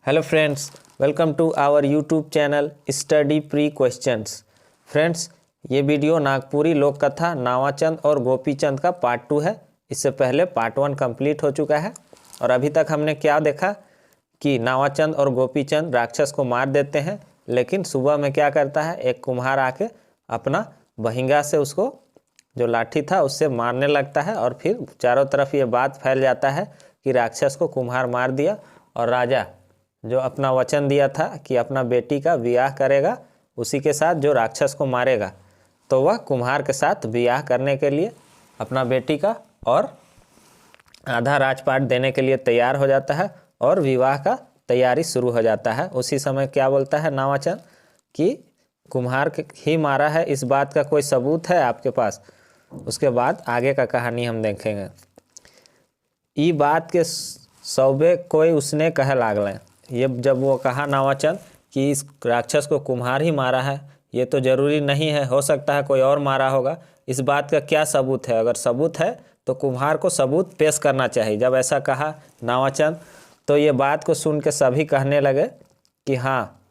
Hello friends, welcome to our YouTube channel study pre questions. Friends, ये video Nagpuri लोक कथा नावाचंद और गोपीचंद का पार्ट 2 है। इससे पहले पार्ट 1 कंप्लीट हो चुका है और अभी तक हमने क्या देखा कि नावाचंद और गोपीचंद राक्षस को मार देते हैं, लेकिन सुबह में क्या करता है, एक कुम्हार आके अपना बहिंगा से उसको जो लाठी था उससे मारने लगता है और फिर चारों तरफ ये बात फैल जाता है कि राक्षस को कुम्हार मार दिया और राजा जो अपना वचन दिया था कि अपना बेटी का विवाह करेगा उसी के साथ जो राक्षस को मारेगा, तो वह कुम्हार के साथ विवाह करने के लिए अपना बेटी का और आधा राजपाट देने के लिए तैयार हो जाता है और विवाह का तैयारी शुरू हो जाता है। उसी समय क्या बोलता है नावाचंद कि कुम्हार ही मारा है, इस बात का कोई सबूत है आपके पास? उसके बाद आगे का कहानी हम देखेंगे। ई बात के सौबे कोई उसने कह लागलें। ये जब वो कहा नावाचंद कि इस राक्षस को कुम्हार ही मारा है, ये तो ज़रूरी नहीं है, हो सकता है कोई और मारा होगा, इस बात का क्या सबूत है? अगर सबूत है तो कुम्हार को सबूत पेश करना चाहिए। जब ऐसा कहा नावाचंद तो ये बात को सुन के सभी कहने लगे कि हाँ,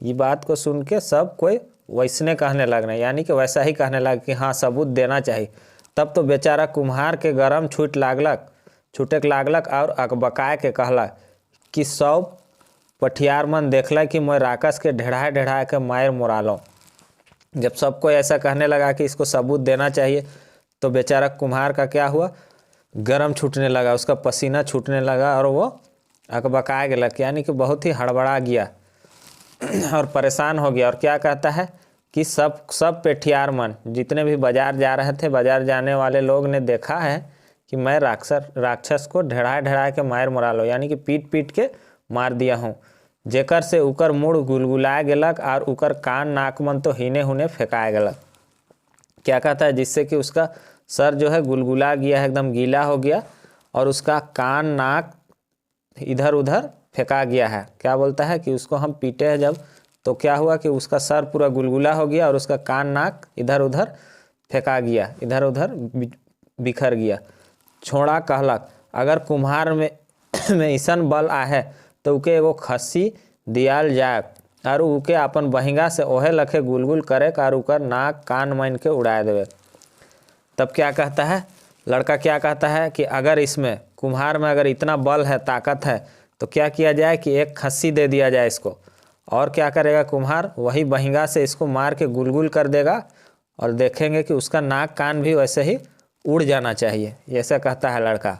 ये बात को सुन के सब कोई वैसने कहने लग रहे, यानी कि वैसा ही कहने लगे कि हाँ सबूत देना चाहिए। तब तो बेचारा कुम्हार के गरम छूटे लागलक और अकबकाए के कहलक कि सब पठियार मन देखला कि मैं राक्षस के ढेढ़ा के मायर मुरालो। जब सबको ऐसा कहने लगा कि इसको सबूत देना चाहिए तो बेचारा कुम्हार का क्या हुआ, गरम छूटने लगा, उसका पसीना छूटने लगा और वो अकबकाए गलक, यानी कि बहुत ही हड़बड़ा गया और परेशान हो गया। और क्या कहता है कि सब पेठियार मन जितने भी बाजार जा रहे थे, बाजार जाने वाले लोग ने देखा है कि मैं राक्षस को ढेढ़ा के मायर मुरा लो, यानी कि पीट के मार दिया हूँ। जेकर से उकर मुड़ गुलगुलाए गलक और उकर कान नाक मन तो हिने हुने फेंकाए गलक। क्या कहता है, जिससे कि उसका सर जो है गुलगुला गया है, एकदम गीला हो गया और उसका कान नाक इधर उधर फेंका गया है। क्या बोलता है कि उसको हम पीटे हैं जब, तो क्या हुआ कि उसका सर पूरा गुलगुला हो गया और उसका कान नाक इधर उधर फेंका गया, इधर उधर बिखर गया। छोड़ा कहलक, अगर कुम्हार में ऐसन बल आहे तो उके एगो खस्सी दियाल जाए और उके अपन बहिंगा से ओहे लखे गुलगुल करे और उकर नाक कान मन के उड़ाए देवे। तब क्या कहता है लड़का, क्या कहता है कि अगर इसमें कुम्हार में अगर इतना बल है, ताकत है, तो क्या किया जाए कि एक खस्सी दे दिया जाए इसको। और क्या करेगा कुम्हार, वही बहिंगा से इसको मार के गुलगुल कर देगा और देखेंगे कि उसका नाक कान भी वैसे ही उड़ जाना चाहिए। ऐसा कहता है लड़का।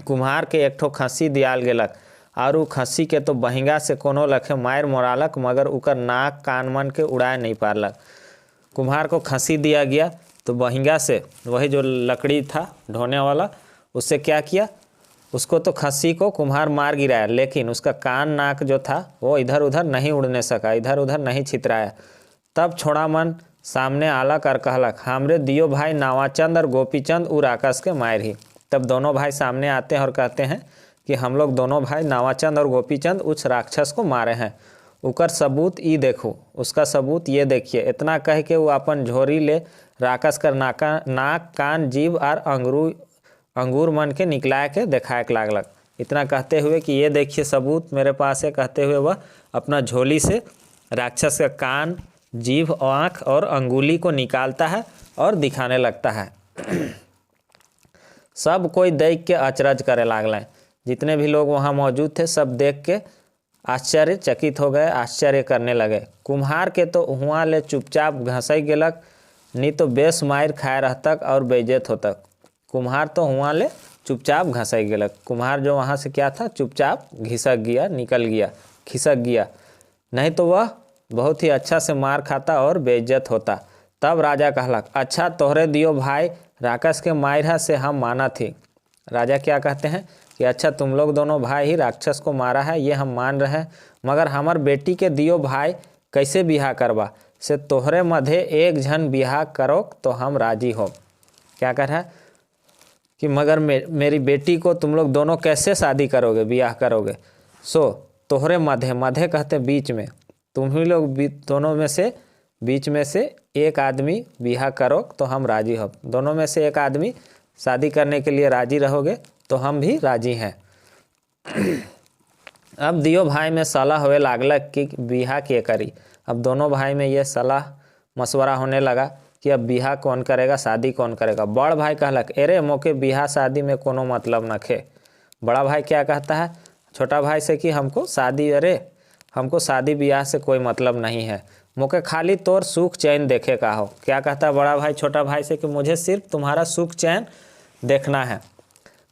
कुम्हार के एक ठो खस्सी दियाल गेलक और उ खस्सी के तो बहिंगा से कोनो लखे मायर मोरालक, मगर उकर नाक कान मन के उड़ाए नहीं पारलक। कुम्हार को खस्सी दिया गया तो बहिंगा से वही जो लकड़ी था ढोने वाला, उससे क्या किया, उसको तो खस्सी को कुम्हार मार गिराया, लेकिन उसका कान नाक जो था वो इधर उधर नहीं उड़ने सका, इधर उधर नहीं छितराया। तब छोड़ा मन सामने आलक और कहलक, हमरे दियो भाई नावाचंद और गोपीचंद उ राक्षस के मायर ही। तब दोनों भाई सामने आते हैं और कहते हैं कि हम लोग दोनों भाई नावाचंद और गोपीचंद उस राक्षस को मारे हैं, उकर सबूत ई देखो, उसका सबूत ये देखिए। इतना कह के वो अपन झोरी ले राक्षस कर नाक कान जीभ और अंगूर मन के निकलाए के देखाए लागलक। इतना कहते हुए कि ये देखिए सबूत मेरे पास है, कहते हुए वह अपना झोली से राक्षस का कान, जीभ, आँख और अंगुली को निकालता है और दिखाने लगता है। सब कोई देख के अचरज करे लागलें। जितने भी लोग वहाँ मौजूद थे सब देख के आश्चर्यचकित हो गए, आश्चर्य करने लगे। कुम्हार के तो हुआ ले चुपचाप घसई गेलक, नहीं तो बेस मायर खाए रहतक और बेइज्जत होतक। कुम्हार तो हुआ ले चुपचाप घसई गेलक। कुम्हार जो वहाँ से क्या था, चुपचाप घिसक गया, निकल गया, खिसक गया, नहीं तो वह बहुत ही अच्छा से मार खाता और बेइज्जत होता। तब राजा कहलक, अच्छा तोहरे दियो भाई राक्षस के मायर से हम माना थी। राजा क्या कहते हैं कि अच्छा तुम लोग दोनों भाई ही राक्षस को मारा है, ये हम मान रहे हैं, मगर हमार बेटी के दियो भाई कैसे बिहा करवा, से तोहरे मध्य एक झन बिहा करो तो हम राजी हो। क्या कह रहा है कि मगर मेरी बेटी को तुम लोग दोनों कैसे शादी करोगे, बियाह करोगे, सो तोहरे मध्य कहते बीच में, तुम ही लोग दोनों में से बीच में से एक आदमी बिहा करो तो हम राजी हो। दोनों में से एक आदमी शादी करने के लिए राजी रहोगे तो हम भी राजी हैं। अब दियो भाई में सलाह होए लागलक कि बिहा के करी। अब दोनों भाई में ये सलाह मशवरा होने लगा कि अब बिहा कौन करेगा, शादी कौन करेगा। बड़ भाई कहलक, अरे मोके बिहा शादी में कोनो मतलब न खे। बड़ा भाई क्या कहता है छोटा भाई से कि हमको शादी ब्याह से कोई मतलब नहीं है, मोके खाली तोर सुख चैन देखे का हो। क्या कहता है बड़ा भाई छोटा भाई से कि मुझे सिर्फ तुम्हारा सुख चैन देखना है,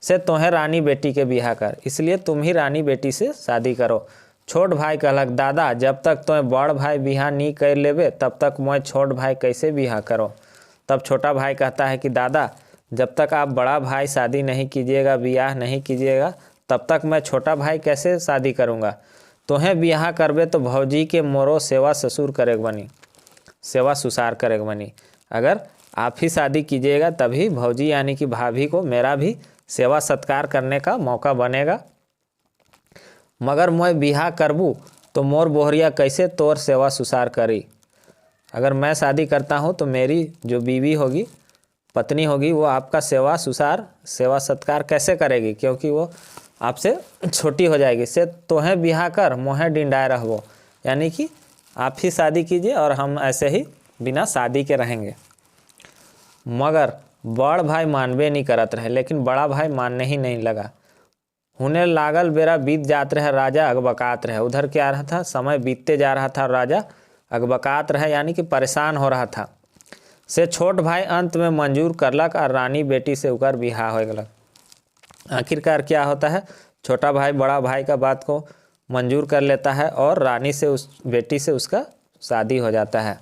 से तोहें रानी बेटी के बिहा कर, इसलिए तुम ही रानी बेटी से शादी करो। छोट भाई कहलक, दादा जब तक तुम्हें बड़ भाई बिहा नहीं कर लेबे तब तक मैं छोट भाई कैसे बिहा करो। तब छोटा भाई कहता है कि दादा जब तक आप बड़ा भाई शादी नहीं कीजिएगा, बियाह नहीं कीजिएगा, तब तक मैं छोटा भाई कैसे शादी करूँगा। तोहें बियाह करबे तो भौजी के मोरो सेवा ससुर करे बनी, सेवा सुसार करे बनी। अगर आप ही शादी कीजिएगा तभी भौजी यानी कि भाभी को मेरा भी सेवा सत्कार करने का मौका बनेगा। मगर मैं बिहा करबू तो मोर बोहरिया कैसे तोर सेवा सुसार करी। अगर मैं शादी करता हूँ तो मेरी जो बीवी होगी, पत्नी होगी, वो आपका सेवा सुसार सेवा सत्कार कैसे करेगी, क्योंकि वो आपसे छोटी हो जाएगी। से तोहें बिहा कर मोहे डिंडाए रहबो, यानी कि आप ही शादी कीजिए और हम ऐसे ही बिना शादी के रहेंगे। मगर बड़ भाई मानबे नहीं करत रहे, लेकिन बड़ा भाई मानने ही नहीं लगा। होने लागल बेरा बीत जात रहे, राजा अगबकात रहे। उधर क्या रहा था, समय बीतते जा रहा था, राजा अगबकात रहे यानी कि परेशान हो रहा था। से छोट भाई अंत में मंजूर करलक और रानी बेटी से उकर बिहा हो गलक। आखिरकार क्या होता है, छोटा भाई बड़ा भाई का बात को मंजूर कर लेता है और रानी से उस बेटी से उसका शादी हो जाता है।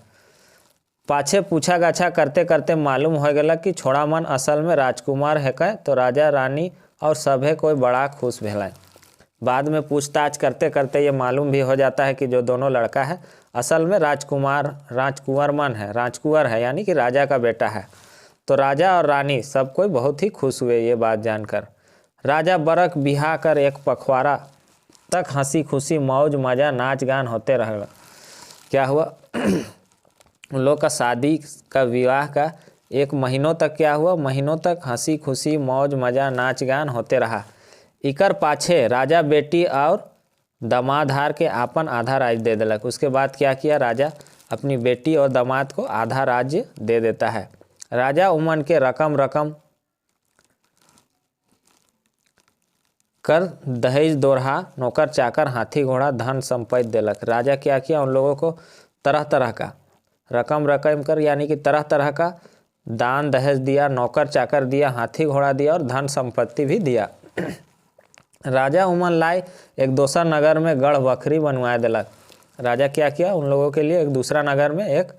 पाछे पूछा गाछा करते करते मालूम हो गया कि छोड़ा मन असल में राजकुमार है कह, तो राजा रानी और सभे कोई बड़ा खुश भेलाएं। बाद में पूछताछ करते करते ये मालूम भी हो जाता है कि जो दोनों लड़का है असल में राजकुंवर है यानी कि राजा का बेटा है। तो राजा और रानी सब कोई बहुत ही खुश हुए ये बात जानकर। राजा बरक बिहा कर एक पखवाड़ा तक हंसी खुशी मौज मजा नाच गान होते रहा। क्या हुआ उन लोग का शादी का विवाह का एक महीनों तक क्या हुआ, महीनों तक हंसी खुशी मौज मजा नाच गान होते रहा। इकर पाछे राजा बेटी और दामाद हार के आपन आधा राज्य दे दिलक। उसके बाद क्या किया, राजा अपनी बेटी और दामाद को आधा राज्य दे देता है। राजा उमन के रकम रकम कर दहेज दोरहा नौकर चाकर हाथी घोड़ा धन संपत्ति देलक। राजा क्या किया, उन लोगों को तरह तरह का रकम कर यानी कि तरह तरह का दान दहेज दिया, नौकर चाकर दिया, हाथी घोड़ा दिया और धन संपत्ति भी दिया। राजा उमन लाए एक दूसरा नगर में गढ़ बखरी बनवा दिलक। राजा क्या किया, उन लोगों के लिए एक दूसरा नगर में एक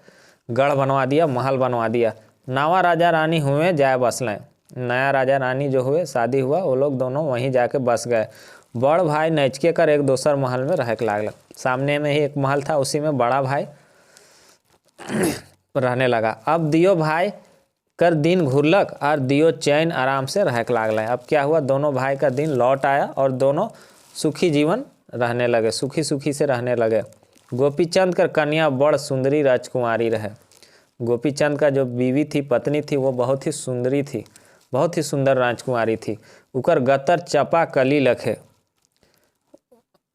गढ़ बनवा दिया, महल बनवा दिया। नवा राजा रानी हुए जाए बसलें। नया राजा रानी जो हुए शादी हुआ वो लोग दोनों वहीं जाके बस गए। बड़ भाई नचके कर एक दूसर महल में रह लागलक। सामने में ही एक महल था, उसी में बड़ा भाई रहने लगा। अब दियो भाई कर दिन घुरलक और दियो चैन आराम से रह लागल। अब क्या हुआ, दोनों भाई का दिन लौट आया और दोनों सुखी जीवन रहने लगे, सुखी सुखी से रहने लगे। गोपीचंद कर कन्या बड़ सुंदरी राजकुमारी रहे। गोपीचंद का जो बीवी थी, पत्नी थी, वो बहुत ही सुंदरी थी, बहुत ही सुंदर राजकुमारी थी। उकर गतर चपा कली लखे,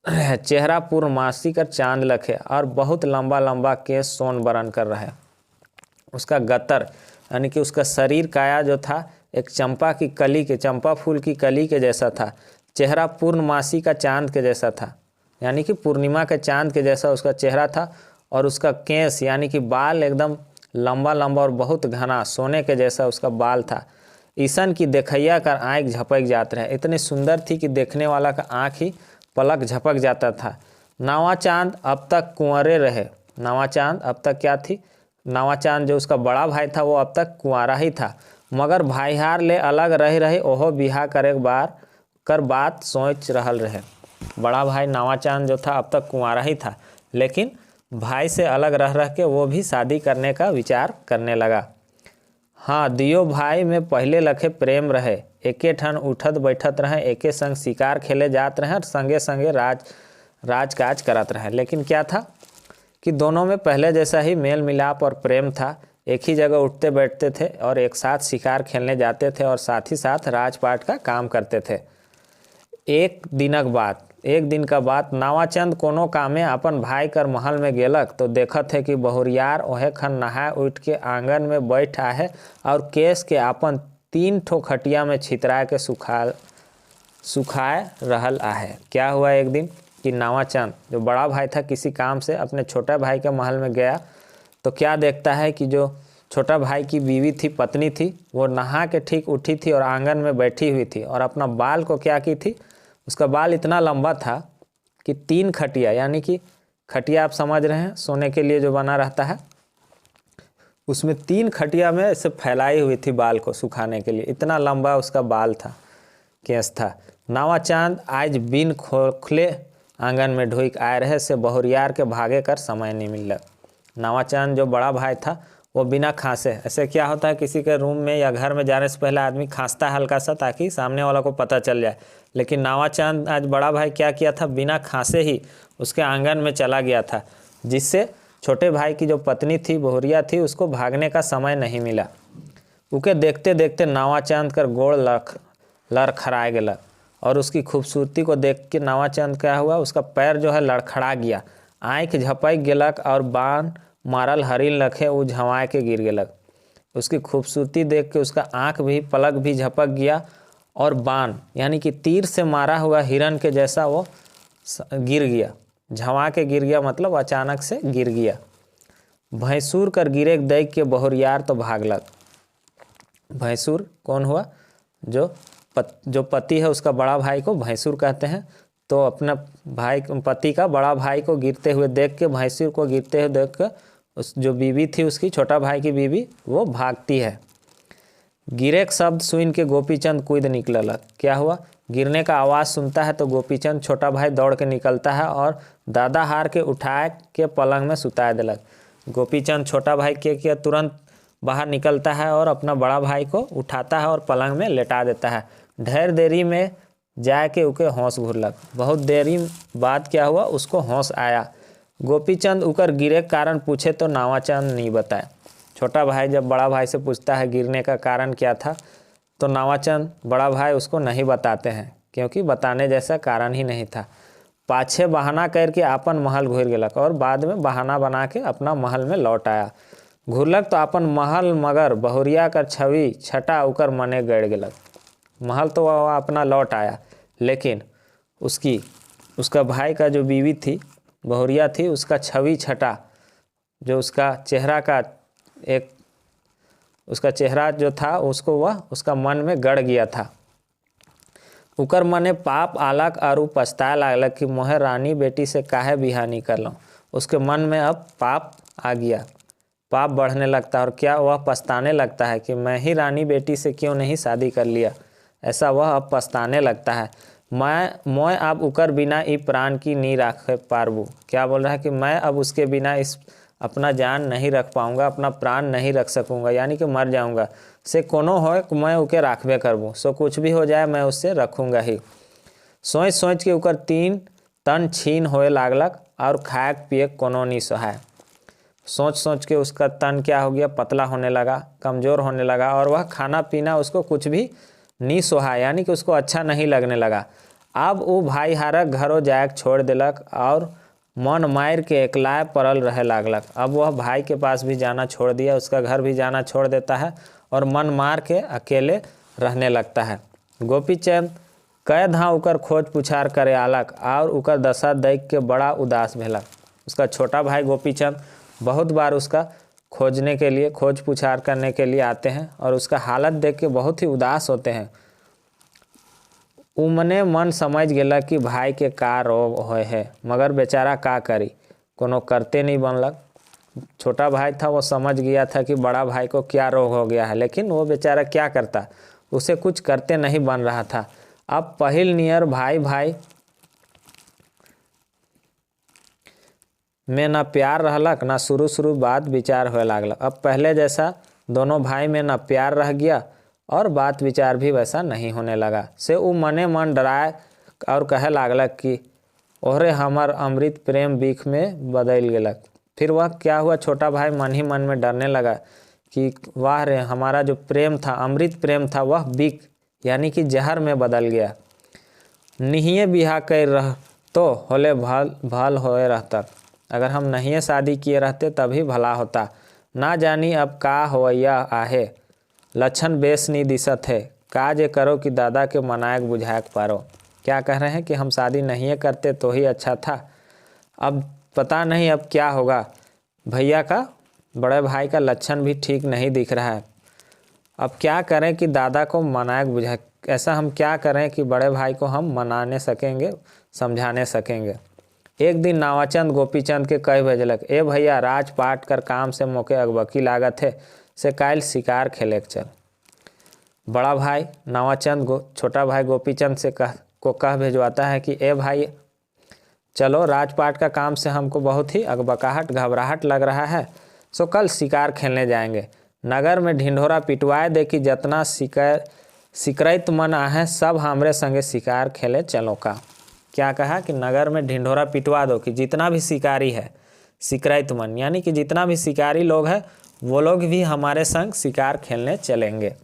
चेहरा पूर्णमासी कर चांद लखे और बहुत लंबा लंबा केस सोन बरन कर रहे। उसका गतर यानी कि उसका शरीर काया जो था एक चंपा फूल की कली के जैसा था। चेहरा पूर्णमासी का चांद के जैसा था, यानी कि पूर्णिमा के चांद के जैसा उसका चेहरा था। और उसका केस यानी कि बाल एकदम लंबा लंबा और बहुत घना सोने के जैसा उसका बाल था। ईसन की देखैया कर आँख झपक जात रहे, इतनी सुंदर थी कि देखने वाला का आँख ही पलक झपक जाता था। नावा चांद अब तक कुंवरे रहे। नावा चांद अब तक क्या थी, नावा चांद जो उसका बड़ा भाई था वो अब तक कुंवारा ही था। मगर भाईहार ले अलग रहे ओहो बिहा करे कर बात सोच रहल रहे। बड़ा भाई नावा चांद जो था अब तक कुंवारा ही था, लेकिन भाई से अलग रह के वो भी शादी करने का विचार करने लगा। हाँ, दियो भाई में पहले लखे प्रेम रहे, एके ठन उठत बैठत रहे, एके संग शिकार खेले जात रहे और संगे संगे राजकाज करत रहे। लेकिन क्या था कि दोनों में पहले जैसा ही मेल मिलाप और प्रेम था। एक ही जगह उठते बैठते थे और एक साथ शिकार खेलने जाते थे और साथ ही साथ राजपाट का काम करते थे। एक दिनक बाद एक दिन का बात, नावाचंद कोनो कामे अपन भाई कर महल में गेलक तो देखत है कि बहुरियार ओहे खन नहाए उठ के आंगन में बैठ आहे और केस के अपन 3 ठो खटिया में छितरा के सुखाए रहल आहे। क्या हुआ एक दिन कि नावाचंद जो बड़ा भाई था किसी काम से अपने छोटा भाई के महल में गया तो क्या देखता है कि जो छोटा भाई की बीवी थी, पत्नी थी, वो नहा के ठीक उठी थी और आंगन में बैठी हुई थी और अपना बाल को क्या की थी, उसका बाल इतना लंबा था कि 3 खटिया, यानी कि खटिया आप समझ रहे हैं सोने के लिए जो बना रहता है, उसमें 3 खटिया में ऐसे फैलाई हुई थी बाल को सुखाने के लिए, इतना लंबा उसका बाल था, केस था। नावाचंद आज बिन खोखले आंगन में ढुक आए रहे से बहुरियार के भागे कर समय नहीं मिला। नावाचंद जो बड़ा भाई था वो बिना खांसे, ऐसे क्या होता है किसी के रूम में या घर में जाने से पहले आदमी खांसता है हल्का सा ताकि सामने वाला को पता चल जाए, लेकिन नावाचंद आज बड़ा भाई क्या किया था, बिना खांसे ही उसके आंगन में चला गया था, जिससे छोटे भाई की जो पत्नी थी बहुरिया थी उसको भागने का समय नहीं मिला। उके देखते देखते नावाचंद कर गोड़ लड़खड़ा गया और उसकी खूबसूरती को देख के नावाचंद क्या हुआ, उसका पैर जो है लड़खड़ा गया, आँख झपक गेलक और बाण मारल हरिन लखे वो झवाए के गिर गेलक। उसकी खूबसूरती देख के उसका आँख भी पलक भी झपक गया और बाण यानी कि तीर से मारा हुआ हिरन के जैसा वो गिर गया, झवा के गिर गया मतलब अचानक से गिर गया। भैंसुर कर गिरे देख के बहुरियार तो भागलक। भैंसुर कौन हुआ, जो पति है उसका बड़ा भाई को भैंसुर कहते हैं, तो अपना भाई पति का बड़ा भाई को गिरते हुए देख के, भैंसुर को गिरते हुए देख के उस जो बीवी थी उसकी, छोटा भाई की बीवी, वो भागती है। गिरे के शब्द सुन के गोपीचंद कूद निकलक। क्या हुआ, गिरने का आवाज़ सुनता है तो गोपीचंद छोटा भाई दौड़ के निकलता है और दादा हार के उठाए के पलंग में सुता दिलक। गोपीचंद छोटा भाई के तुरंत बाहर निकलता है और अपना बड़ा भाई को उठाता है और पलंग में लेटा देता है। ढेर देरी में जाके उके होश घुरलक। बहुत देरी बाद क्या हुआ, उसको होश आया। गोपीचंद उकर गिरे कारण पूछे तो नावाचंद नहीं बताए। छोटा भाई जब बड़ा भाई से पूछता है गिरने का कारण क्या था, तो नावाचंद बड़ा भाई उसको नहीं बताते हैं, क्योंकि बताने जैसा कारण ही नहीं था। पाछे बहाना करके अपन महल घुर गेलक और बाद में बहाना बना के अपना महल में लौट आया। घुरलक तो अपन महल मगर बहुरिया कर छवि छटा उकर मने गड़ गेलक। महल तो वह अपना लौट आया, लेकिन उसका भाई का जो बीवी थी, बहुरिया थी, उसका छवि छटा, जो उसका चेहरा जो था उसको वह उसका मन में गड़ गया था। उकर मने पाप आलक और पछताए लागलक कि मोहे रानी बेटी से काहे बिहानी कर लो। उसके मन में अब पाप आ गया, पाप बढ़ने लगता है और क्या वह पछताने लगता है कि मैं ही रानी बेटी से क्यों नहीं शादी कर लिया। ऐसा वह अब पछताने लगता है। मैं अब उकर बिना ई प्राण की नहीं रख पारबू। क्या बोल रहा है कि मैं अब उसके बिना इस अपना जान नहीं रख पाऊंगा, अपना प्राण नहीं रख सकूंगा, यानी कि मर जाऊंगा। से कोनो हो मैं उके राखबे करबू, सो कुछ भी हो जाए मैं उससे रखूंगा ही। सोच सोच के उकर 3 तन छीन होए लागलक और खाए पिए कोनो नहीं सहाय। सोच सोच के उसका तन क्या हो गया, पतला होने लगा, कमज़ोर होने लगा और वह खाना पीना उसको कुछ भी नहीं सोहा, यानी कि उसको अच्छा नहीं लगने लगा। अब वो भाई हारक घरों जाए छोड़ दिलक और मन मार के एकलाए पड़ल रहे लागलक। अब वह भाई के पास भी जाना छोड़ दिया, उसका घर भी जाना छोड़ देता है और मन मार के अकेले रहने लगता है। गोपीचंद कई धा उकर खोज पुछार करे आलक और उकर दशा देख के बड़ा उदास भेलक। उसका छोटा भाई गोपीचंद बहुत बार उसका खोजने के लिए, खोज पुछार करने के लिए आते हैं और उसका हालत देख के बहुत ही उदास होते हैं। उमने मन समझ गेला कि भाई के का रोग होए है, मगर बेचारा का करी, कोनो करते नहीं बनलक। छोटा भाई था, वो समझ गया था कि बड़ा भाई को क्या रोग हो गया है, लेकिन वो बेचारा क्या करता, उसे कुछ करते नहीं बन रहा था। अब पहिल नियर भाई में ना प्यार रहलक ना शुरू बात विचार होए लागलक। अब पहले जैसा दोनों भाई में ना प्यार रह गया और बात विचार भी वैसा नहीं होने लगा। से वो मने मन डराए और कहे लागलक कि ओहरे हमार अमृत प्रेम बीख में बदल गेलक। फिर वह क्या हुआ, छोटा भाई मन ही मन में डरने लगा कि वाह रे, हमारा जो प्रेम था, अमृत प्रेम था, वह बीख यानी कि जहर में बदल गया। निहिए बिहा कर तो होले भल भल होए रहता। अगर हम नहीं शादी किए रहते तभी भला होता। ना जानी अब का होवैया आहे, लक्षण बेस नहीं दिसत है, काज ये करो कि दादा के मनायक बुझायक पारो। क्या कह रहे हैं कि हम शादी नहीं करते तो ही अच्छा था, अब पता नहीं अब क्या होगा। भैया का, बड़े भाई का लक्षण भी ठीक नहीं दिख रहा है। अब क्या करें कि दादा को मनायक बुझायक, ऐसा हम क्या करें कि बड़े भाई को हम मनाने सकेंगे, समझाने सकेंगे। एक दिन नावाचंद गोपीचंद के कह भेजलक, ए भैया राजपाट कर काम से मोके अगबकी लागत है, से काल शिकार खेले चल। बड़ा भाई नावाचंद छोटा भाई गोपीचंद से कह भेजवाता है कि ए भाई चलो, राजपाट का काम से हमको बहुत ही अगबकाहट घबराहट लग रहा है, सो कल शिकार खेलने जाएंगे। नगर में ढिंढोरा पिटवाए दे कि जितना शिकरैत मन आहे सब हमरे संगे शिकार खेले चलो का। क्या कहा कि नगर में ढिंढोरा पिटवा दो कि जितना भी शिकारी है, शिकरैत मन यानी कि जितना भी शिकारी लोग हैं वो लोग भी हमारे संग शिकार खेलने चलेंगे।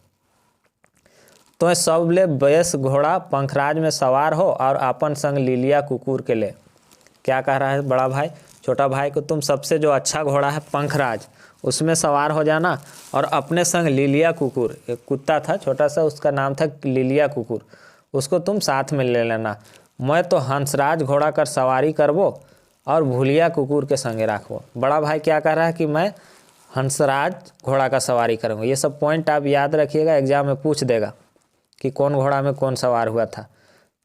तो सबले बेस घोड़ा पंखराज में सवार हो और अपन संग लिलिया कुकुर के ले। क्या कह रहा है बड़ा भाई छोटा भाई को, तुम सबसे जो अच्छा घोड़ा है पंखराज, उसमें सवार हो जाना और अपने संग लिलिया कुकुर, एक कुत्ता था छोटा सा, उसका नाम था लिलिया कुकुर, उसको तुम साथ में ले लेना। मैं तो हंसराज घोड़ा कर सवारी करबो और भूलिया कुकुर के संगे रखबो। बड़ा भाई क्या कह रहा है कि मैं हंसराज घोड़ा का सवारी करूँगा। ये सब पॉइंट आप याद रखिएगा, एग्जाम में पूछ देगा कि कौन घोड़ा में कौन सवार हुआ था।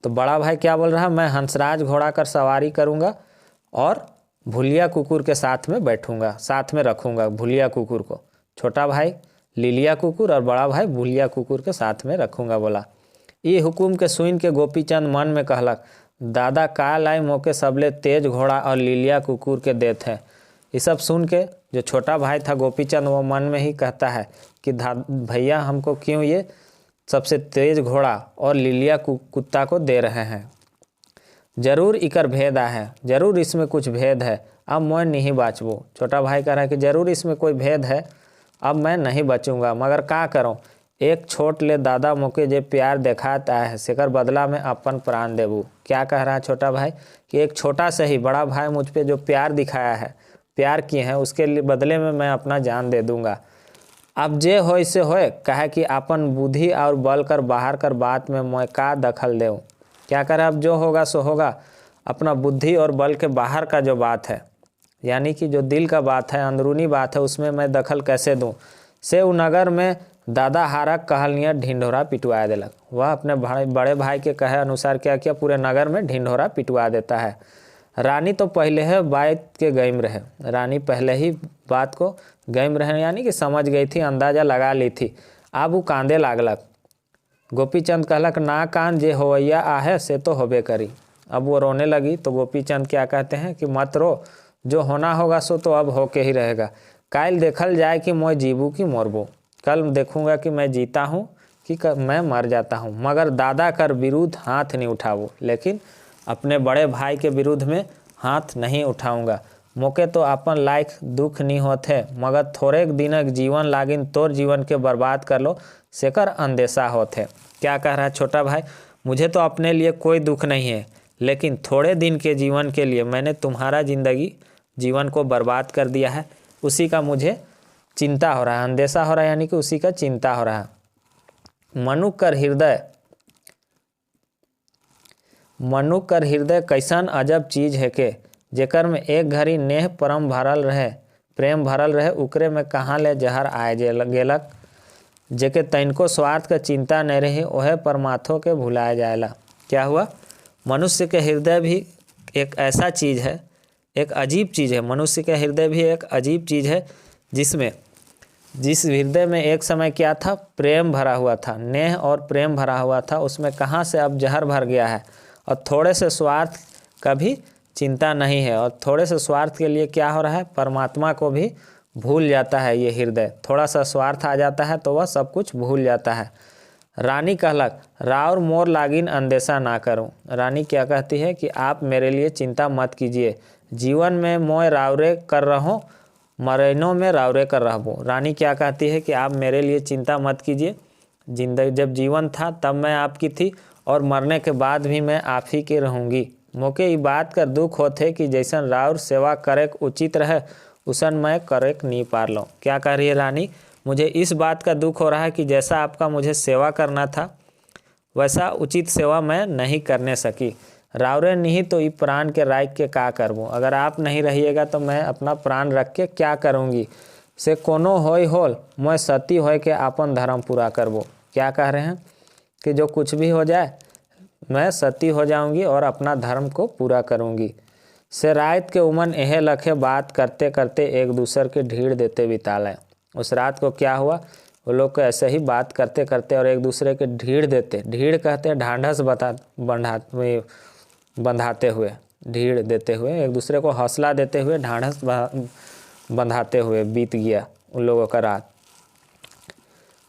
तो बड़ा भाई क्या बोल रहा है, मैं हंसराज घोड़ा कर सवारी करूँगा और भूलिया कुकुर के साथ में बैठूंगा, साथ में रखूँगा भूलिया कुकुर को। छोटा भाई लिलिया कुकुर और बड़ा भाई भूलिया कुकुर के साथ में रखूँगा बोला। ये हुकुम के सुन के गोपीचंद मन में कहलक, दादा का लाई मोके सबले तेज घोड़ा और लिलिया कुकुर के देत है। ये सब सुन के जो छोटा भाई था गोपीचंद, वो मन में ही कहता है कि भैया हमको क्यों ये सबसे तेज घोड़ा और लिलिया कुत्ता को दे रहे हैं। जरूर इकर भेद है, जरूर इसमें कुछ भेद है, अब मैं नहीं बचबो। छोटा भाई कह रहा है कि जरूर इसमें कोई भेद है, अब मैं नहीं बचूंगा, मगर का करूं, एक छोट ले दादा मोके जे प्यार देखाता है सेकर बदला में अपन प्राण देबू। क्या कह रहा है छोटा भाई कि एक छोटा से ही बड़ा भाई मुझ पे जो प्यार दिखाया है, प्यार किए हैं, उसके बदले में मैं अपना जान दे दूंगा। अब जे होए से होए, कहे कि अपन बुद्धि और बल कर बाहर कर बात में मैं का दखल देऊँ। क्या करे, अब जो होगा सो होगा, अपना बुद्धि और बल के बाहर का जो बात है, यानी कि जो दिल का बात है, अंदरूनी बात है, उसमें मैं दखल कैसे दूं। से उ नगर में दादा हारक कहलनिया ढिंढोरा पिटवा देलक। वह अपने बड़े भाई के कहे अनुसार क्या किया, पूरे नगर में ढिंढोरा पिटवा देता है। रानी तो पहले है बात के गैम रहे, रानी पहले ही बात को गैम रहे यानी कि समझ गई थी, अंदाजा लगा ली थी। अब वो कांदे लागलक। गोपीचंद कहलक, ना कान जे होवैया आहे से तो होबे करी। अब वो रोने लगी तो गोपीचंद क्या कहते हैं कि मत रो, जो होना होगा सो तो अब होके ही रहेगा। काल देखल जाए कि मैं जीबू की मरबो, कल देखूंगा कि मैं जीता हूँ कि मैं मर जाता हूँ, मगर दादा कर विरुद्ध हाथ नहीं उठावो। लेकिन अपने बड़े भाई के विरुद्ध में हाथ नहीं उठाऊंगा। मोके तो अपन लायक दुख नहीं होते, मगर थोड़े दिनक जीवन लागिन तोर जीवन के बर्बाद कर लो सेकर अंदेशा होते। क्या कह रहा है छोटा भाई, मुझे तो अपने लिए कोई दुख नहीं है, लेकिन थोड़े दिन के जीवन के लिए मैंने तुम्हारा जीवन को बर्बाद कर दिया है, उसी का मुझे चिंता हो रहा है, अंदेशा हो रहा है, यानी कि उसी का चिंता हो रहा है। मनुख कर हृदय कैसन अजब चीज है के, जेकर में एक घड़ी नेह प्रेम भरल रहे, उकरे में कहाँ ले जहर आए गेलक। जेके तैनको स्वार्थ का चिंता नहीं रही, ओहे परमात्मा के भुलाया जाएला। क्या हुआ, मनुष्य के हृदय भी एक ऐसा चीज़ है, एक अजीब चीज़ है। मनुष्य के हृदय भी एक अजीब चीज़ है, जिस हृदय में एक समय क्या था, प्रेम भरा हुआ था, नेह और प्रेम भरा हुआ था, उसमें कहाँ से अब जहर भर गया है। और थोड़े से स्वार्थ का भी चिंता नहीं है, और थोड़े से स्वार्थ के लिए क्या हो रहा है, परमात्मा को भी भूल जाता है। ये हृदय थोड़ा सा स्वार्थ आ जाता है तो वह सब कुछ भूल जाता है। रानी कहलक, राउर मोर लागिन अंदेशा ना करूं। रानी क्या कहती है कि आप मेरे लिए चिंता मत कीजिए, जीवन में मैं रावरे कर रहा, मरैनों में रावरे कर रहूँ। रानी क्या कहती है कि आप मेरे लिए चिंता मत कीजिए, जिंदगी जब जीवन था तब मैं आपकी थी, और मरने के बाद भी मैं आप ही की रहूँगी, मोके ई बात कर दुख होथे कि जैसन राउर सेवा करे उचित रहे उसन मैं करे नहीं पार लो। क्या कह रही है रानी, मुझे इस बात का दुख हो रहा है कि जैसा आपका मुझे सेवा करना था वैसा उचित सेवा मैं नहीं करने सकी। रावरे नहीं तो ई प्राण के राख के का करबूँ, अगर आप नहीं रहिएगा तो मैं अपना प्राण रख के क्या करूँगी। से कोनो होय होल मैं सती होय के आपन धर्म पूरा करबो। क्या कह रहे हैं कि जो कुछ भी हो जाए मैं सती हो जाऊंगी और अपना धर्म को पूरा करूंगी। से रात के उमन एहे लखे बात करते करते एक दूसरे के ढीढ़ देते बिताले। उस रात को क्या हुआ, वो लोग को ऐसे ही बात करते करते और एक दूसरे के ढीढ़ देते, ढीढ़ कहते हैं ढांढस बंधाते हुए, ढीढ़ देते हुए एक दूसरे को हौसला देते हुए ढांढस बंधाते हुए बीत गया उन लोगों का रात।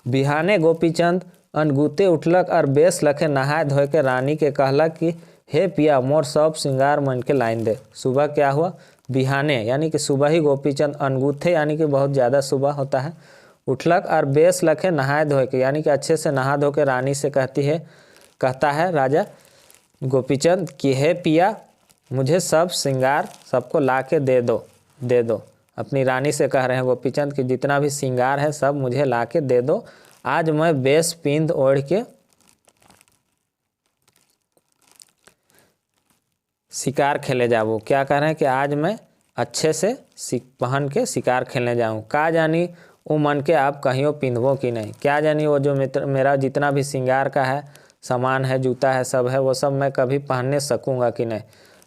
बिहाने गोपीचंद अनगुते उठलक और बेस लखे नहाए धोए के रानी के कहलक कि हे पिया मोर सब श्रृंगार मन के लाइन दे। सुबह क्या हुआ, बिहाने यानी कि सुबह ही गोपीचंद अनगुथे यानी कि बहुत ज़्यादा सुबह होता है, उठलक और बेस लखे नहाए धोए के यानी कि अच्छे से नहा धो के रानी से कहता है राजा गोपीचंद कि हे पिया मुझे सब श्रृंगार सबको ला के दे दो। अपनी रानी से कह रहे हैं गोपीचंद कि जितना भी श्रृंगार है सब मुझे ला के दे दो, आज मैं बेस पिंद ओढ़ के शिकार खेले जाऊँ। क्या कह रहे हैं कि आज मैं अच्छे से पहन के शिकार खेलने जाऊँ। का जानी वो मन के आप कहियो पिंधबो कि नहीं, क्या जानी वो जो मेरा जितना भी श्रृंगार का है सामान है जूता है सब है वो सब मैं कभी पहनने सकूँगा कि नहीं।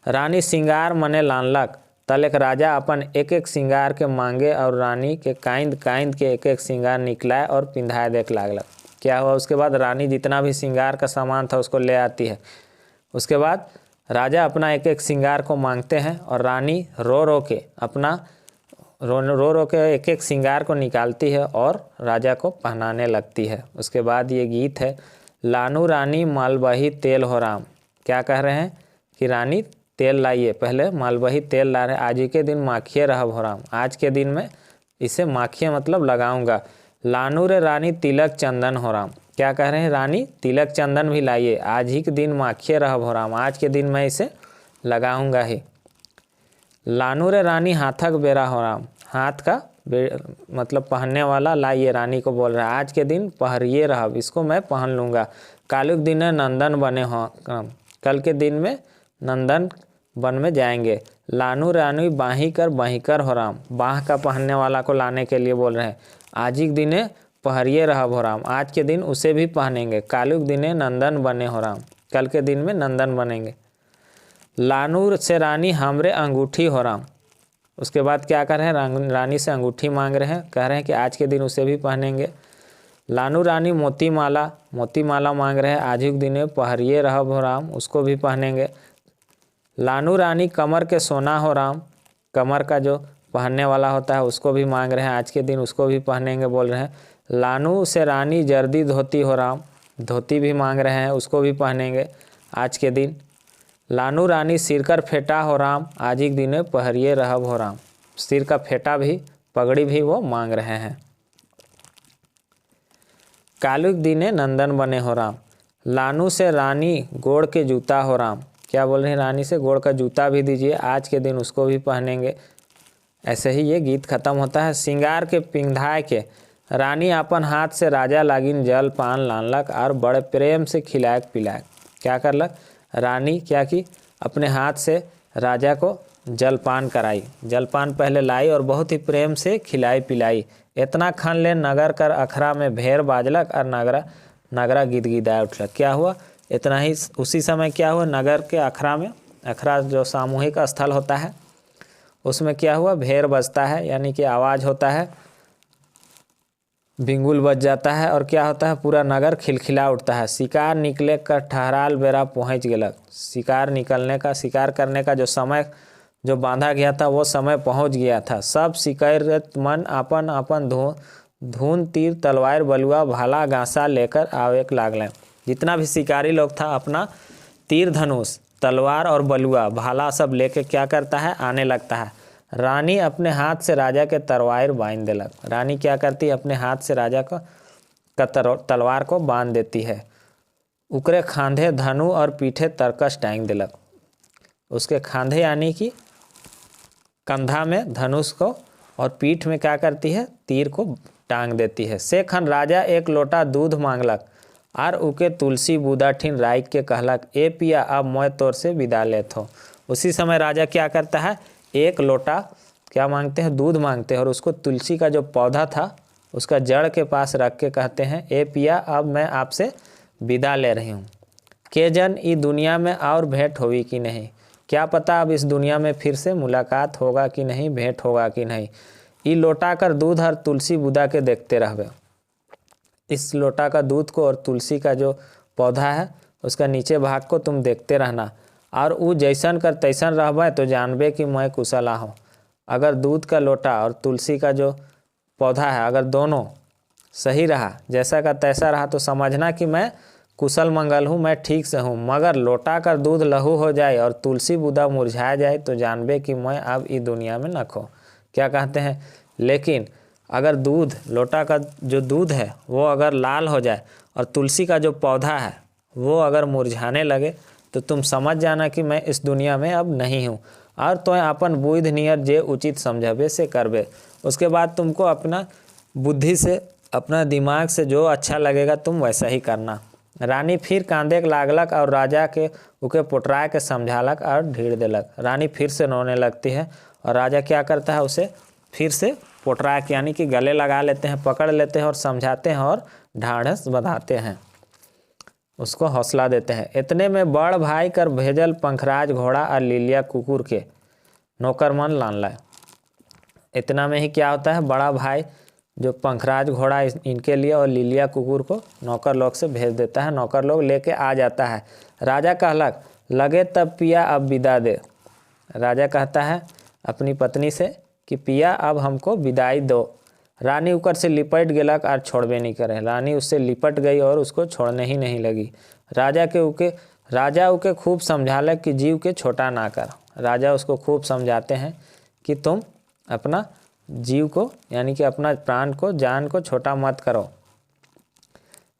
रानी श्रृंगार मने लानलक तलेक राजा अपन एक एक श्रृंगार के मांगे और रानी के काइंद के एक एक श्रृंगार निकलाए और पिंधाए देख लागलक। क्या हुआ, उसके बाद रानी जितना भी श्रृंगार का सामान था उसको ले आती है। उसके बाद राजा अपना एक एक श्रृंगार को मांगते हैं और रानी रो रो के एक एक श्रृंगार को निकालती है और राजा को पहनाने लगती है। उसके बाद ये गीत है, लानू रानी मालबही तेल हो राम। क्या कह रहे हैं कि रानी तेल लाइए, पहले मालबही तेल ला रहे, आज ही के दिन माखिए रहब हो राम, आज के दिन में इसे माखिए मतलब लगाऊंगा। लानू रे रानी तिलक चंदन हो राम। क्या कह रहे हैं, रानी तिलक चंदन भी लाइए, आज ही के दिन माखिए रहब हो राम, आज के दिन मैं इसे लगाऊंगा ही। लानू रे रानी हाथक बेरा हो राम, हाथ का मतलब पहनने वाला लाइए, रानी को बोल रहा है आज के दिन पहरिए रहब, इसको मैं पहन लूँगा। कालुक दिन नंदन बने हो राम, कल के दिन में नंदन वन में जाएंगे। लानू रानी बाहीकर हो राम, बाह का पहनने वाला को लाने के लिए बोल रहे हैं। आज ही दिने पहरिए रहब हो राम, आज के दिन उसे भी पहनेंगे। कालुक दिने नंदन बने हो राम, कल के दिन में नंदन बनेंगे। लानू से रानी हमरे अंगूठी हो राम। उसके बाद क्या कर रहे हैं, रानी से अंगूठी मांग रहे हैं, कह रहे हैं कि आज के दिन उसे भी पहनेंगे। लानू रानी मोती माला मांग रहे हैं, आज ही दिने पहरिए रहब हो राम, उसको भी पहनेंगे। लानू रानी कमर के सोना हो राम, कमर का जो पहनने वाला होता है उसको भी मांग रहे हैं, आज के दिन उसको भी पहनेंगे बोल रहे हैं। लानू से रानी जर्दी धोती हो राम, धोती भी मांग रहे हैं, उसको भी पहनेंगे आज के दिन। लानू रानी सिर कर फेटा हो राम, आज ही दिन पहरिए रहब हो राम, सिर का फेटा भी पगड़ी भी वो मांग रहे हैं। कालुक दिने नंदन बने हो राम, लानू से रानी गोड़ के जूता हो राम। क्या बोल रहे हैं, रानी से गोड़ का जूता भी दीजिए, आज के दिन उसको भी पहनेंगे। ऐसे ही ये गीत खत्म होता है। श्रृंगार के पिंधाए के रानी अपन हाथ से राजा लागिन जल पान लानलक और बड़े प्रेम से खिलायक पिलायक। क्या करलक, रानी क्या की, अपने हाथ से राजा को जलपान कराई, जलपान पहले लाई और बहुत ही प्रेम से खिलाई पिलाई। इतना खान ले नगर कर अखरा में भेड़ बाजलक और नगरा गिदगिदाए उठलक। क्या हुआ, इतना ही उसी समय क्या हुआ, नगर के अखरा में, अखरा जो सामूहिक स्थल होता है उसमें क्या हुआ, भेड़ बजता है यानी कि आवाज़ होता है, बिंगुल बज जाता है और क्या होता है, पूरा नगर खिलखिला उठता है। शिकार निकले का ठहराल बेरा पहुँच गलक, शिकार करने का जो समय जो बांधा गया था वो समय पहुँच गया था। सब शिकारत मन अपन धून तीर तलवार बलुआ भाला गांसा लेकर आवे लागले। जितना भी शिकारी लोग था अपना तीर धनुष तलवार और बलुआ भाला सब लेके क्या करता है, आने लगता है। रानी अपने हाथ से राजा के तलवार बांध देलक। रानी क्या करती है, अपने हाथ से राजा का तलवार को बांध देती है। उकरे खांधे धनु और पीठे तरकस टांग देलक। उसके खांधे यानी कि कंधा में धनुष को और पीठ में क्या करती है, तीर को टांग देती है। से खन राजा एक लोटा दूध मांगलक आर उके तुलसी बूदा ठिन राई के कहलक ए पिया अब मैं तोर से विदा लेत हो। उसी समय राजा क्या करता है, एक लोटा क्या मांगते हैं, दूध मांगते हैं और उसको तुलसी का जो पौधा था उसका जड़ के पास रख के कहते हैं ए पिया अब मैं आपसे विदा ले रही हूँ। के जन ई दुनिया में और भेंट होगी कि नहीं, क्या पता अब इस दुनिया में फिर से मुलाकात होगा कि नहीं, भेंट होगा कि नहीं। ई लोटा कर दूध और तुलसी बुदा के देखते रहबे। इस लोटा का दूध को और तुलसी का जो पौधा है उसका नीचे भाग को तुम देखते रहना और ऊ जैसन कर तैसन रहबे तो जानबे कि मैं कुशला हूँ। अगर दूध का लोटा और तुलसी का जो पौधा है अगर दोनों सही रहा, जैसा का तैसा रहा, तो समझना कि मैं कुशल मंगल हूँ, मैं ठीक से हूँ। मगर लोटा कर दूध लहू हो जाए और तुलसी बुदा मुरझा जाए तो जानबे कि मैं अब इस दुनिया में न खो। क्या कहते हैं, लेकिन अगर दूध, लोटा का जो दूध है वो अगर लाल हो जाए और तुलसी का जो पौधा है वो अगर मुरझाने लगे तो तुम समझ जाना कि मैं इस दुनिया में अब नहीं हूँ और तो अपन बुध नियर जे उचित समझबे से करबे। उसके बाद तुमको अपना बुद्धि से, अपना दिमाग से जो अच्छा लगेगा तुम वैसा ही करना। रानी फिर कांदे लागलक और राजा के उके पुटरा के समझालक और ढीड़ देलक। रानी फिर से रोने लगती है और राजा क्या करता है, उसे फिर से पुटरा के यानी कि गले लगा लेते हैं, पकड़ लेते हैं और समझाते हैं और ढाढ़स बंधाते हैं, उसको हौसला देते हैं। इतने में बड़ भाई कर भेजल पंखराज घोड़ा और लीलिया कुकुर के नौकरमन लान लाए। इतना में ही क्या होता है, बड़ा भाई जो पंखराज घोड़ा इनके लिए और लीलिया कुकुर को नौकर लोग से भेज देता है। नौकर लोग लेके आ जाता है। राजा कहलक लगे तब पिया अब विदा दे। राजा कहता है अपनी पत्नी से कि पिया अब हमको विदाई दो। रानी ऊपर से लिपट गेलक और छोड़बे नहीं करे। रानी उससे लिपट गई और उसको छोड़ने ही नहीं लगी। राजा उके खूब समझालक कि जीव के छोटा ना कर। राजा उसको खूब समझाते हैं कि तुम अपना जीव को यानी कि अपना प्राण को, जान को छोटा मत करो।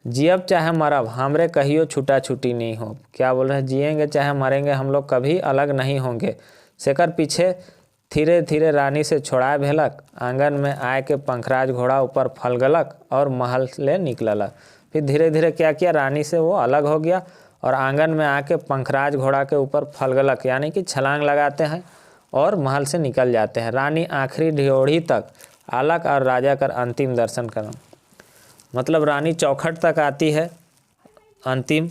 जियब चाहे मरब हमरे कहियो छूटा छूटी नहीं हो। क्या बोल रहे हैं, जिएंगे चाहे मरेंगे हम लोग कभी अलग नहीं होंगे। सेकर पीछे धीरे धीरे रानी से छोड़ा भेलक। आंगन में आए के पंखराज घोड़ा ऊपर फल गलक और महल ले निकललक। फिर धीरे धीरे क्या किया, रानी से वो अलग हो गया और आंगन में आके पंखराज घोड़ा के ऊपर फल गलक यानी कि छलांग लगाते हैं और महल से निकल जाते हैं। रानी आखिरी ढियोढ़ी तक आलक और राजा का अंतिम दर्शन करना, मतलब रानी चौखट तक आती है अंतिम,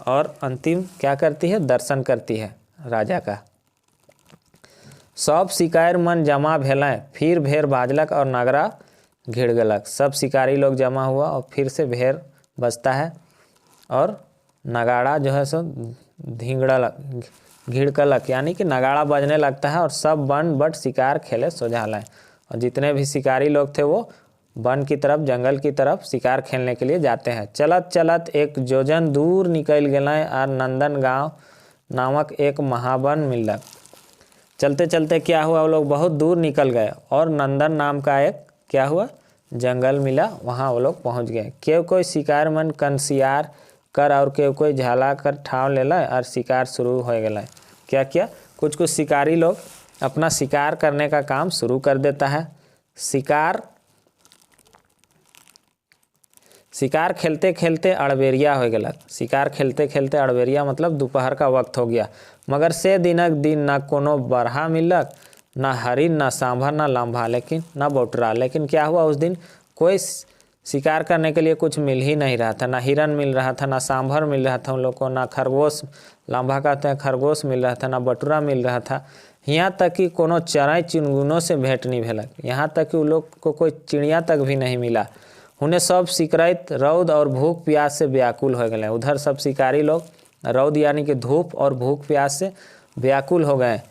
और अंतिम क्या करती है, दर्शन करती है राजा का। सब शिकार मन जमा भेलें फिर भेड़ बाजलक और नगरा घिड़ गलक। सब शिकारी लोग जमा हुआ और फिर से भेड़ बजता है और नगाड़ा जो है सो धींगड़लक, घिड़कलक यानी कि नगाड़ा बजने लगता है और सब वन बट शिकार खेले सोझालें। और जितने भी शिकारी लोग थे वो वन की तरफ, जंगल की तरफ शिकार खेलने के लिए जाते हैं। चलत चलत एक जोजन दूर निकल गए और नंदन गांव नामक एक महावन मिलक। चलते चलते क्या हुआ, वो लोग बहुत दूर निकल गए और नंदन नाम का एक क्या हुआ, जंगल मिला। वहाँ वो लोग पहुँच गए। केव कोई शिकार मन कंसियार कर और केव कोई झाला कर ठाव ले लाए और शिकार शुरू हो गया। क्या किया, कुछ कुछ शिकारी लोग अपना शिकार करने का काम शुरू कर देता है। शिकार खेलते खेलते अड़बेरिया हो गया। शिकार खेलते खेलते अड़बेरिया मतलब दोपहर का वक्त हो गया। मगर से दिनक दिन ना कोनो बरहा मिलक, ना हरिन, ना सांभर, ना लम्भा, लेकिन ना बोटरा। लेकिन क्या हुआ, उस दिन कोई शिकार करने के लिए कुछ मिल ही नहीं रहा था। ना हिरन मिल रहा था, ना सांभर मिल रहा था उन लोग को, ना खरगोश, लम्भा कहते हैं खरगोश मिल रहा था, ना बटुरा मिल रहा था। यहाँ तक कि कोनो चराई चिनगुनों से भेंट नहीं भेलक। यहाँ तक कि उन लोग को कोई चिड़िया तक भी नहीं मिला। उन्हें सब शिकरैत रौद और भूख प्यास से व्याकुल हो गए। उधर सब शिकारी लोग रौद यानी कि धूप और भूख प्यास से व्याकुल हो गए।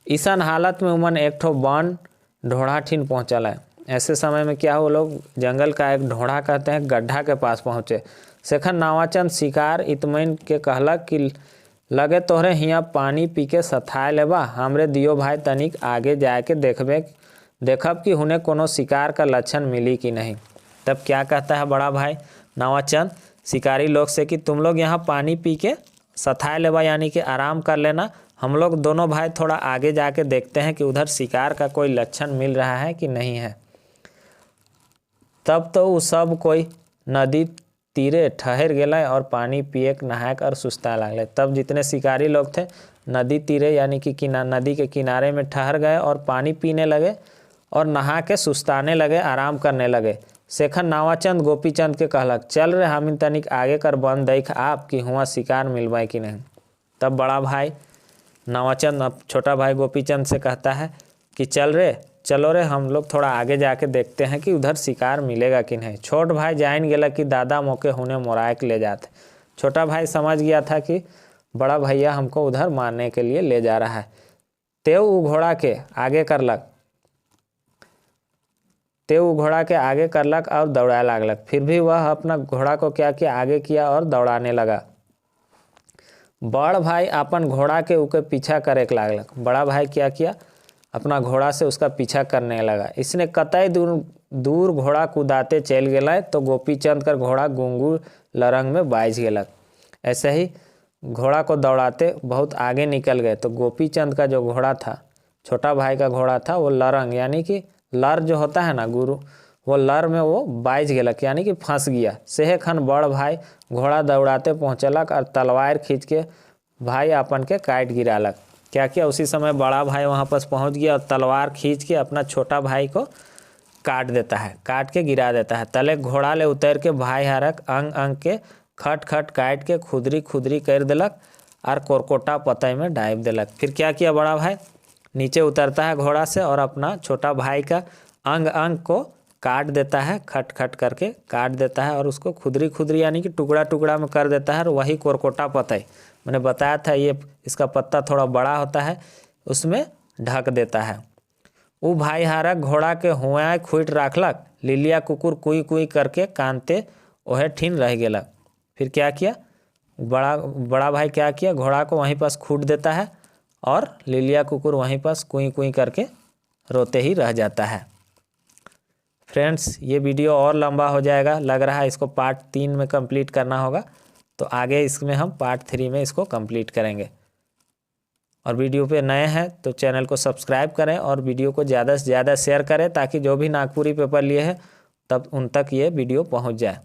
ईसन हालत में उमन एक ठो वन ढोढ़ा ठिन पहुँचल है। ऐसे समय में क्या हो, लोग जंगल का एक ढोढ़ा कहते हैं गड्ढा के पास पहुँचे। सेखन नावाचंद शिकार इतमैन के कहलक कि लगे तोहरे हियाँ पानी पी के सथाए लेबा, हमरे दियो भाई तनिक आगे जाके देखब कि उन्हें कोनो शिकार का लक्षण मिली कि नहीं। तब क्या कहता है बड़ा भाई नावाचंद शिकारी लोग से कि तुम लोग यहाँ पानी पी के सथाए लेबा यानी कि आराम कर लेना, हम लोग दोनों भाई थोड़ा आगे जाके देखते हैं कि उधर शिकार का कोई लक्षण मिल रहा है कि नहीं है। तब तो वो सब कोई नदी तीरे ठहर गए और पानी पिए नहाए और सुस्ता लागले। तब जितने शिकारी लोग थे नदी तीरे यानी कि नदी के किनारे में ठहर गए और पानी पीने लगे और नहा के सुस्ताने लगे, आराम करने लगे। सेखन नावाचंद गोपीचंद के कहलक, चल रे हमिन तनिक आगे कर बन देख आप कि हुआ शिकार मिलवाए कि नहीं। तब बड़ा भाई नावाचंद अब छोटा भाई गोपीचंद से कहता है कि चलो रे हम लोग थोड़ा आगे जाके देखते हैं कि उधर शिकार मिलेगा कि नहीं। छोट भाई जान गेला कि दादा मौके होने मोराए के ले जाते। छोटा भाई समझ गया था कि बड़ा भैया हमको उधर मारने के लिए ले जा रहा है। तेव उ घोड़ा के आगे करलक और दौड़ाए लागलक। फिर भी वह अपना घोड़ा को क्या किया, आगे किया और दौड़ाने लगा। बड़ भाई अपन घोड़ा के उके पीछा करे लागलक। बड़ा भाई क्या किया, अपना घोड़ा से उसका पीछा करने लगा। इसने कतई दूर घोड़ा कुदाते चल गया तो गोपीचंद का घोड़ा गुंगू लरंग में बाज गेलक। ऐसे ही घोड़ा को दौड़ाते बहुत आगे निकल गए तो गोपीचंद का जो घोड़ा था, छोटा भाई का घोड़ा था, वो लरंग यानी कि लर जो होता है ना गुरु, वो लर में वो बाज गेलक यानी कि फंस गया। सेहे खन बड़ भाई घोड़ा दौड़ाते पहुँचलक और तलवार खींच के भाई अपन के काट गिरालक। क्या किया, उसी समय बड़ा भाई वहाँ पास पहुँच गया और तलवार खींच के अपना छोटा भाई को काट देता है, काट के गिरा देता है। तले घोड़ा ले उतर के भाई हारक अंग अंग के खट खट काट के खुदरी कर देलक और कोरकोटा पतई में डाइब देलक। फिर क्या किया, बड़ा भाई नीचे उतरता है घोड़ा से और अपना छोटा भाई का अंग अंग को काट देता है, खट खट करके काट देता है और उसको खुदरी यानी कि टुकड़ा टुकड़ा में कर देता है। और वही कोरकोटा पतई मैंने बताया था, ये इसका पत्ता थोड़ा बड़ा होता है, उसमें ढक देता है। वो भाई हारक घोड़ा के हुआ खुट राखलक, लिलिया कुकुर कुई कुई करके कानते ओहे ठीन रह गेलक। फिर क्या किया, बड़ा भाई क्या किया, घोड़ा को वहीं पास खूट देता है और लिलिया कुकुर वहीं पास कुई कुई करके रोते ही रह जाता है। फ्रेंड्स, ये वीडियो और लंबा हो जाएगा, लग रहा है इसको पार्ट 3 में कंप्लीट करना होगा, तो आगे इसमें हम पार्ट 3 में इसको कंप्लीट करेंगे। और वीडियो पे नए हैं तो चैनल को सब्सक्राइब करें और वीडियो को ज़्यादा से ज़्यादा शेयर करें ताकि जो भी नागपुरी पेपर लिए हैं तब उन तक ये वीडियो पहुंच जाए।